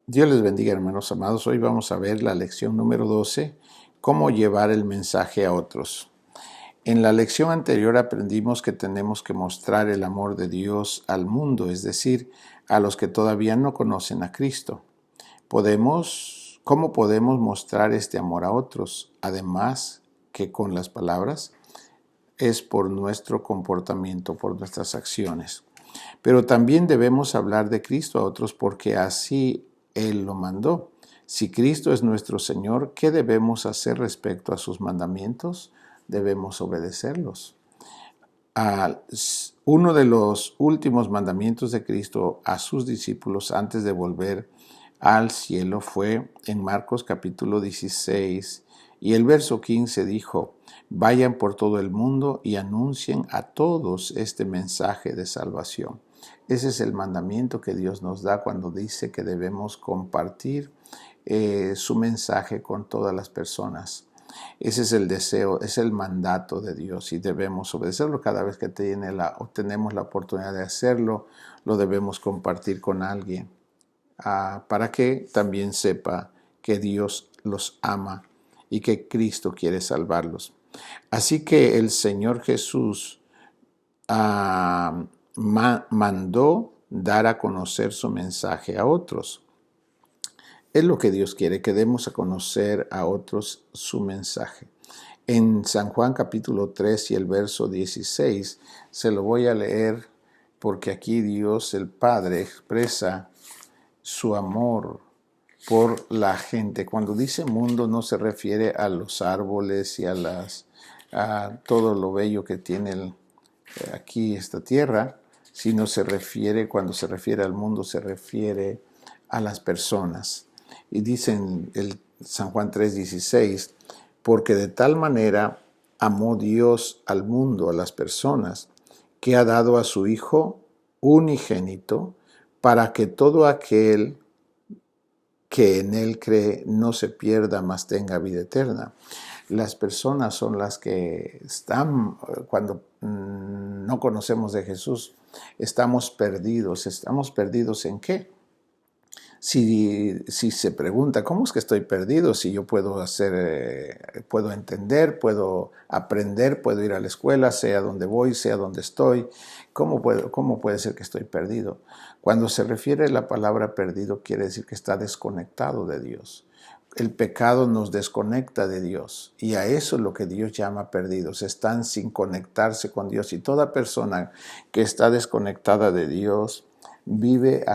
Dios les bendiga, hermanos amados. Hoy vamos a ver la lección número 12, cómo llevar el mensaje a otros. En la lección anterior aprendimos que tenemos que mostrar el amor de Dios al mundo, es decir, a los que todavía no conocen a Cristo. ¿Cómo podemos mostrar este amor a otros? Además que con las palabras, es por nuestro comportamiento, por nuestras acciones. Pero también debemos hablar de Cristo a otros porque así Él lo mandó. Si Cristo es nuestro Señor, ¿qué debemos hacer respecto a sus mandamientos? Debemos obedecerlos. Uno de los últimos mandamientos de Cristo a sus discípulos antes de volver al cielo fue en Marcos capítulo 16 y el verso 15 dijo: vayan por todo el mundo y anuncien a todos este mensaje de salvación. Ese es el mandamiento que Dios nos da cuando dice que debemos compartir su mensaje con todas las personas. Ese es el deseo, es el mandato de Dios y debemos obedecerlo. Cada vez que tenemos la oportunidad de hacerlo, lo debemos compartir con alguien para que también sepa que Dios los ama y que Cristo quiere salvarlos. Así que el Señor Jesús mandó dar a conocer su mensaje a otros. Es lo que Dios quiere, que demos a conocer a otros su mensaje. En San Juan capítulo 3 y el verso 16, se lo voy a leer porque aquí Dios el Padre expresa su amor por la gente. Cuando dice mundo no se refiere a los árboles y a todo lo bello que tiene aquí esta tierra, sino cuando se refiere al mundo, se refiere a las personas. Y dice en el San Juan 3:16, porque de tal manera amó Dios al mundo, a las personas, que ha dado a su Hijo unigénito, para que todo aquel que en Él cree no se pierda, mas tenga vida eterna. Las personas son las que están, cuando no conocemos de Jesús, estamos perdidos. ¿Estamos perdidos en qué? Si se pregunta, ¿cómo es que estoy perdido? Si yo puedo puedo entender, puedo aprender, puedo ir a la escuela, sea donde voy, sea donde estoy, ¿cómo puede ser que estoy perdido? Cuando se refiere a la palabra perdido, quiere decir que está desconectado de Dios. El pecado nos desconecta de Dios y a eso es lo que Dios llama perdidos. Están sin conectarse con Dios y toda persona que está desconectada de Dios vive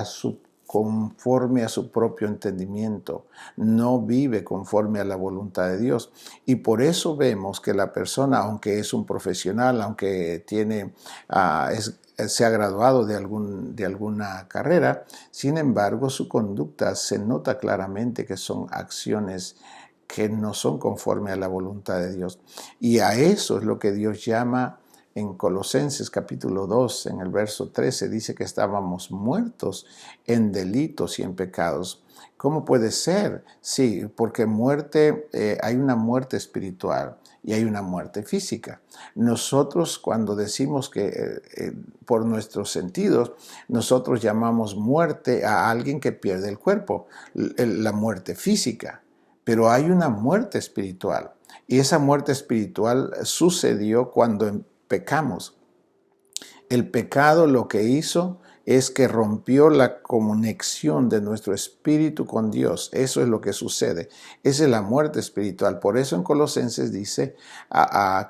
conforme a su propio entendimiento, no vive conforme a la voluntad de Dios. Y por eso vemos que la persona, aunque es un profesional, aunque se ha graduado de alguna carrera, sin embargo su conducta se nota claramente que son acciones que no son conforme a la voluntad de Dios. Y a eso es lo que Dios llama. En Colosenses capítulo 2, en el verso 13, dice que estábamos muertos en delitos y en pecados. ¿Cómo puede ser? Sí, porque hay una muerte espiritual y hay una muerte física. Nosotros cuando decimos que por nuestros sentidos, nosotros llamamos muerte a alguien que pierde el cuerpo, la muerte física, pero hay una muerte espiritual. Y esa muerte espiritual sucedió cuando pecamos. El pecado lo que hizo es que rompió la conexión de nuestro espíritu con Dios. Eso es lo que sucede. Esa es la muerte espiritual. Por eso en Colosenses dice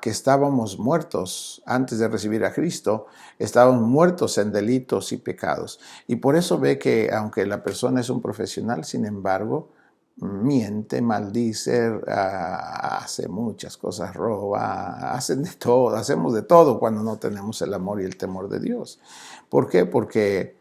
que estábamos muertos antes de recibir a Cristo. Estábamos muertos en delitos y pecados. Y por eso ve que aunque la persona es un profesional, sin embargo, miente, maldice, hace muchas cosas, roba, hacemos de todo cuando no tenemos el amor y el temor de Dios. ¿Por qué? Porque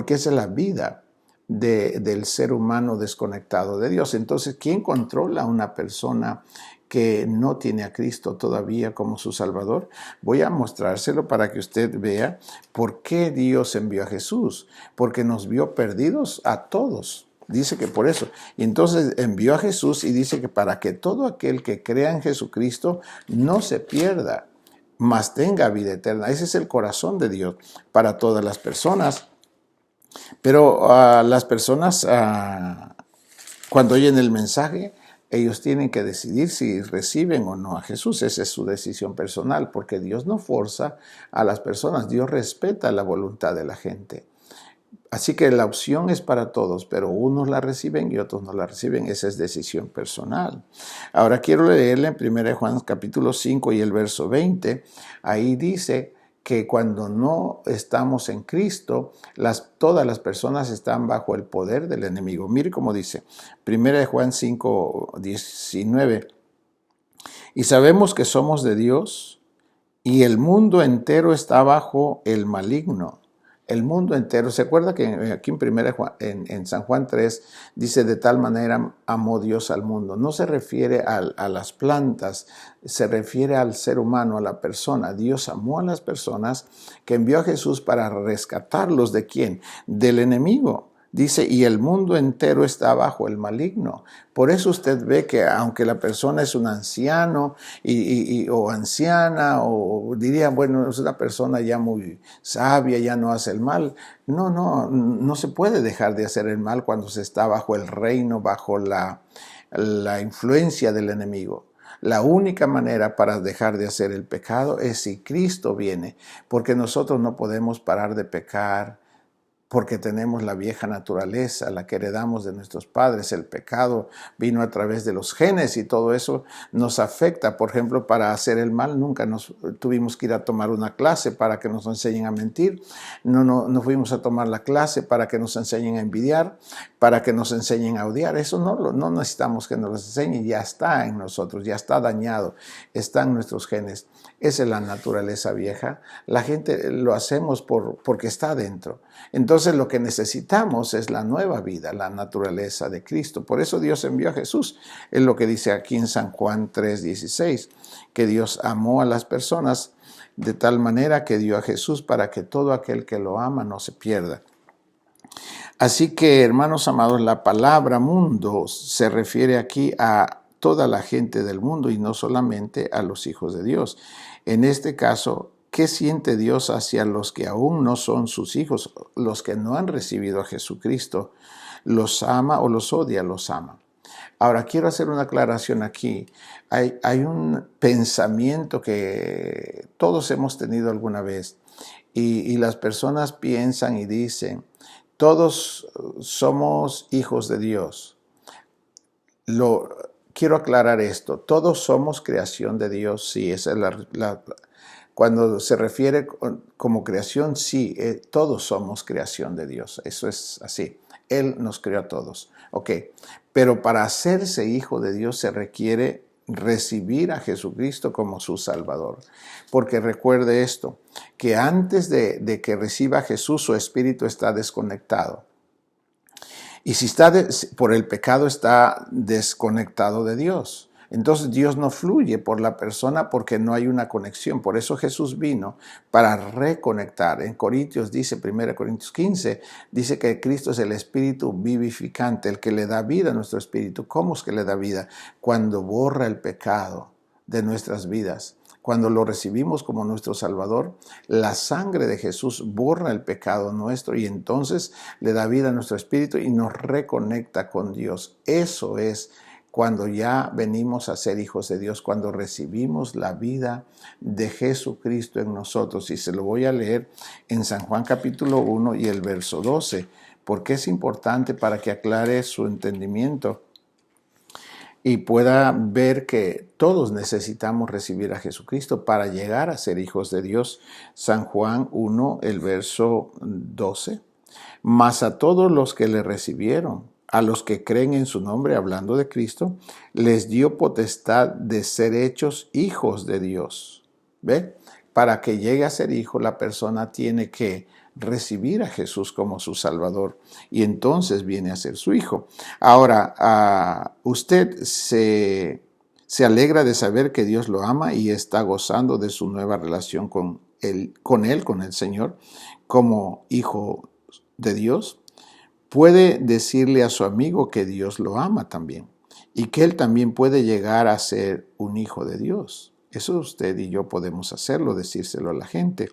esa es la vida del ser humano desconectado de Dios. Entonces, ¿quién controla a una persona que no tiene a Cristo todavía como su Salvador? Voy a mostrárselo para que usted vea por qué Dios envió a Jesús, porque nos vio perdidos a todos. Dice que por eso. Y entonces envió a Jesús y dice que para que todo aquel que crea en Jesucristo no se pierda, mas tenga vida eterna. Ese es el corazón de Dios para todas las personas. Pero las personas, cuando oyen el mensaje, ellos tienen que decidir si reciben o no a Jesús. Esa es su decisión personal, porque Dios no forza a las personas, Dios respeta la voluntad de la gente. Así que la opción es para todos, pero unos la reciben y otros no la reciben. Esa es decisión personal. Ahora quiero leerle en 1 Juan capítulo 5 y el verso 20. Ahí dice que cuando no estamos en Cristo, todas las personas están bajo el poder del enemigo. Mire cómo dice, 1 Juan 5, 19. Y sabemos que somos de Dios y el mundo entero está bajo el maligno. El mundo entero. ¿Se acuerda que aquí en San Juan 3 dice de tal manera amó Dios al mundo? No se refiere a las plantas, se refiere al ser humano, a la persona. Dios amó a las personas, que envió a Jesús para rescatarlos ¿de quién? Del enemigo. Dice, y el mundo entero está bajo el maligno. Por eso usted ve que aunque la persona es un anciano o anciana, o diría, bueno, es una persona ya muy sabia, ya no hace el mal. No se puede dejar de hacer el mal cuando se está bajo el reino, bajo la influencia del enemigo. La única manera para dejar de hacer el pecado es si Cristo viene, porque nosotros no podemos parar de pecar, porque tenemos la vieja naturaleza, la que heredamos de nuestros padres. El pecado vino a través de los genes y todo eso nos afecta. Por ejemplo, para hacer el mal nunca tuvimos que ir a tomar una clase para que nos enseñen a mentir. No fuimos a tomar la clase para que nos enseñen a envidiar, para que nos enseñen a odiar. Eso no necesitamos que nos lo enseñen, ya está en nosotros, ya está dañado, está en nuestros genes. Esa es la naturaleza vieja. La gente lo hacemos porque está adentro. Entonces lo que necesitamos es la nueva vida, la naturaleza de Cristo. Por eso Dios envió a Jesús. Es lo que dice aquí en San Juan 3:16, que Dios amó a las personas de tal manera que dio a Jesús para que todo aquel que lo ama no se pierda. Así que, hermanos amados, la palabra mundo se refiere aquí a toda la gente del mundo y no solamente a los hijos de Dios. En este caso, ¿qué siente Dios hacia los que aún no son sus hijos, los que no han recibido a Jesucristo? ¿Los ama o los odia? Los ama. Ahora, quiero hacer una aclaración aquí. Hay un pensamiento que todos hemos tenido alguna vez y las personas piensan y dicen, todos somos hijos de Dios. Quiero aclarar esto. Todos somos creación de Dios. Sí, esa es cuando se refiere como creación, sí, todos somos creación de Dios. Eso es así. Él nos creó a todos. Ok, pero para hacerse hijo de Dios se requiere recibir a Jesucristo como su Salvador. Porque recuerde esto, que antes de que reciba a Jesús, su espíritu está desconectado. Y si por el pecado está desconectado de Dios. Entonces Dios no fluye por la persona porque no hay una conexión. Por eso Jesús vino para reconectar. En Corintios dice, 1 Corintios 15, dice que Cristo es el espíritu vivificante, el que le da vida a nuestro espíritu. ¿Cómo es que le da vida? Cuando borra el pecado de nuestras vidas. Cuando lo recibimos como nuestro Salvador, la sangre de Jesús borra el pecado nuestro y entonces le da vida a nuestro espíritu y nos reconecta con Dios. Eso es cuando ya venimos a ser hijos de Dios, cuando recibimos la vida de Jesucristo en nosotros. Y se lo voy a leer en San Juan capítulo 1 y el verso 12, porque es importante para que aclare su entendimiento y pueda ver que todos necesitamos recibir a Jesucristo para llegar a ser hijos de Dios. San Juan 1, el verso 12. Mas a todos los que le recibieron, a los que creen en su nombre, hablando de Cristo, les dio potestad de ser hechos hijos de Dios. ¿Ve? Para que llegue a ser hijo, la persona tiene que recibir a Jesús como su Salvador y entonces viene a ser su hijo. Ahora, usted se alegra de saber que Dios lo ama y está gozando de su nueva relación con él, con el Señor, como hijo de Dios. Puede decirle a su amigo que Dios lo ama también y que él también puede llegar a ser un hijo de Dios. Eso usted y yo podemos hacerlo, decírselo a la gente.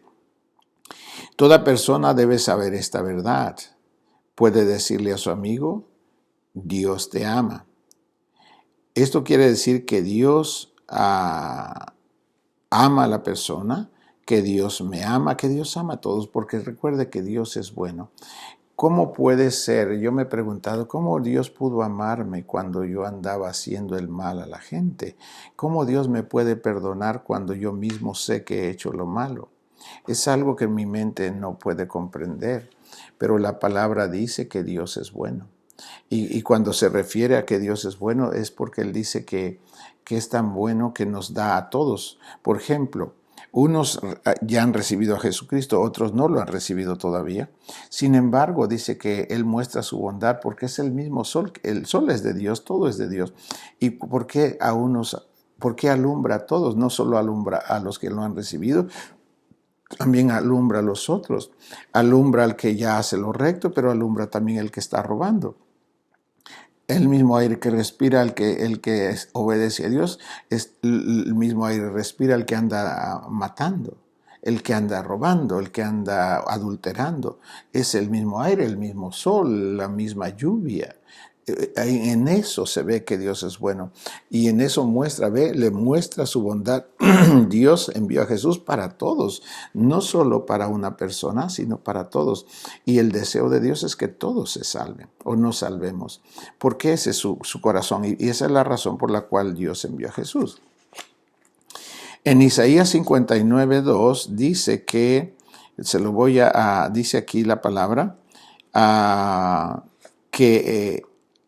Toda persona debe saber esta verdad. puede decirle a su amigo, Dios te ama. Esto quiere decir que Dios ama a la persona, que Dios me ama, que Dios ama a todos, porque recuerde que Dios es bueno. ¿Cómo puede ser? Yo me he preguntado, ¿cómo Dios pudo amarme cuando yo andaba haciendo el mal a la gente? ¿Cómo Dios me puede perdonar cuando yo mismo sé que he hecho lo malo? Es algo que mi mente no puede comprender, pero la palabra dice que Dios es bueno. Y cuando se refiere a que Dios es bueno, es porque Él dice que es tan bueno que nos da a todos. Por ejemplo, unos ya han recibido a Jesucristo, otros no lo han recibido todavía. Sin embargo, dice que Él muestra su bondad porque es el mismo sol. El sol es de Dios, todo es de Dios. ¿Y por qué por qué alumbra a todos? No solo alumbra a los que lo han recibido, también alumbra a los otros. Alumbra al que ya hace lo recto, pero alumbra también al que está robando. El mismo aire que respira el que obedece a Dios es el mismo aire que respira el que anda matando, el que anda robando, el que anda adulterando. Es el mismo aire, el mismo sol, la misma lluvia. En eso se ve que Dios es bueno y en eso le muestra su bondad. Dios envió a Jesús para todos, no solo para una persona, sino para todos. Y el deseo de Dios es que todos se salven o nos salvemos, porque ese es su corazón y esa es la razón por la cual Dios envió a Jesús. En Isaías 59:2 dice que, dice aquí la palabra, que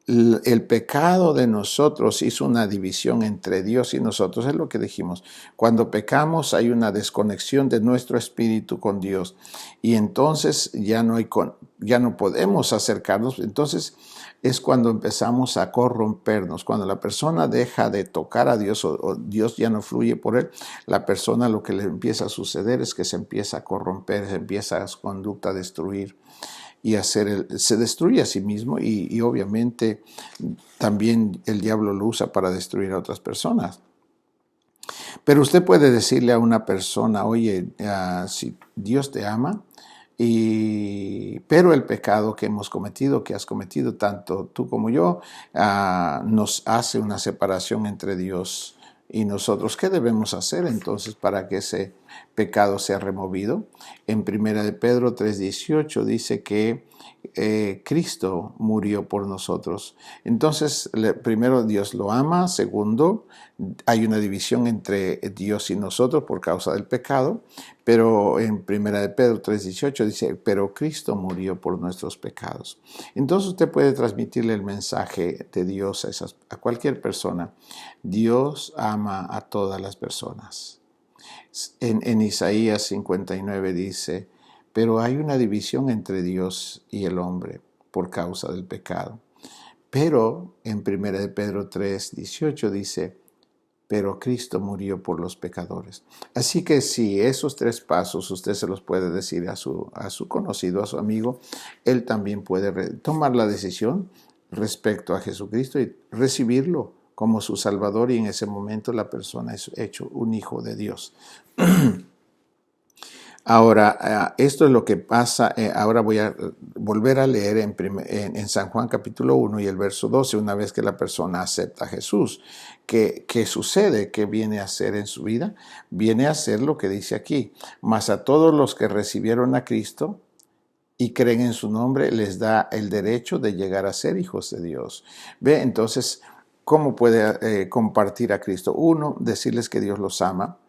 el pecado de nosotros hizo una división entre Dios y nosotros. Es lo que dijimos. Cuando pecamos hay una desconexión de nuestro espíritu con Dios y entonces ya no podemos acercarnos. Entonces es cuando empezamos a corrompernos. Cuando la persona deja de tocar a Dios o Dios ya no fluye por él, la persona lo que le empieza a suceder es que se empieza a corromper, se empieza su conducta a destruir y se destruye a sí mismo y obviamente también el diablo lo usa para destruir a otras personas. Pero usted puede decirle a una persona, oye, si Dios te ama, pero el pecado que hemos cometido, que has cometido tanto tú como yo, nos hace una separación entre Dios y nosotros. ¿Qué debemos hacer entonces para que ese pecado sea removido? En 1 de Pedro 3:18 dice que Cristo murió por nosotros. Entonces, primero, Dios lo ama. Segundo, hay una división entre Dios y nosotros por causa del pecado. Pero en 1 de Pedro 3:18 dice, pero Cristo murió por nuestros pecados. Entonces usted puede transmitirle el mensaje de Dios a cualquier persona. Dios ama a todas las personas. En Isaías 59 dice, pero hay una división entre Dios y el hombre por causa del pecado. Pero en 1 de Pedro 3:18 dice, pero Cristo murió por los pecadores. Así que si esos 3 pasos usted se los puede decir a su conocido, a su amigo, él también puede tomar la decisión respecto a Jesucristo y recibirlo como su Salvador y en ese momento la persona es hecho un hijo de Dios. Ahora, esto es lo que pasa. Ahora voy a volver a leer en San Juan capítulo 1 y el verso 12, una vez que la persona acepta a Jesús. ¿Qué sucede? ¿Qué viene a hacer en su vida? Viene a hacer lo que dice aquí. Mas a todos los que recibieron a Cristo y creen en su nombre, les da el derecho de llegar a ser hijos de Dios. ¿Ve? Entonces, ¿cómo puede compartir a Cristo? 1, decirles que Dios los ama.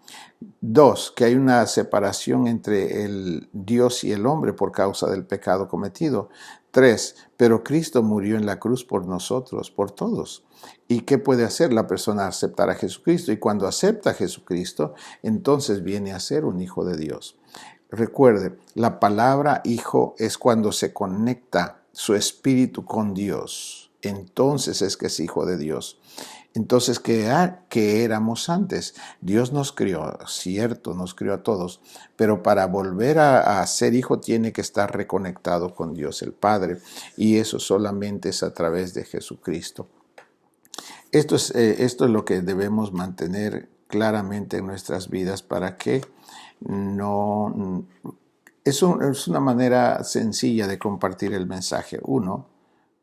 2, que hay una separación entre el Dios y el hombre por causa del pecado cometido. 3, pero Cristo murió en la cruz por nosotros, por todos. ¿Y qué puede hacer la persona? Aceptar a Jesucristo. Y cuando acepta a Jesucristo, entonces viene a ser un hijo de Dios. Recuerde, la palabra hijo es cuando se conecta su espíritu con Dios. Entonces es que es hijo de Dios. Entonces, ¿qué éramos antes? Dios nos crió, cierto, nos crió a todos, pero para volver a ser hijo tiene que estar reconectado con Dios el Padre, y eso solamente es a través de Jesucristo. Esto es lo que debemos mantener claramente en nuestras vidas para que no Es una manera sencilla de compartir el mensaje. Uno,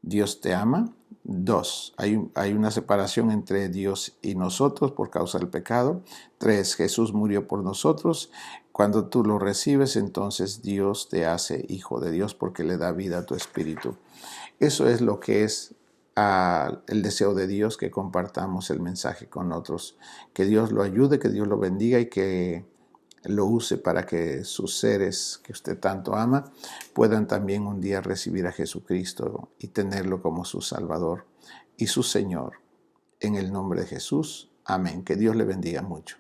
Dios te ama. Dos, hay una separación entre Dios y nosotros por causa del pecado. Tres, Jesús murió por nosotros. Cuando tú lo recibes, entonces Dios te hace hijo de Dios porque le da vida a tu espíritu. Eso es lo que es el deseo de Dios, que compartamos el mensaje con otros. Que Dios lo ayude, que Dios lo bendiga y que lo use para que sus seres que usted tanto ama puedan también un día recibir a Jesucristo y tenerlo como su Salvador y su Señor. En el nombre de Jesús. Amén. Que Dios le bendiga mucho.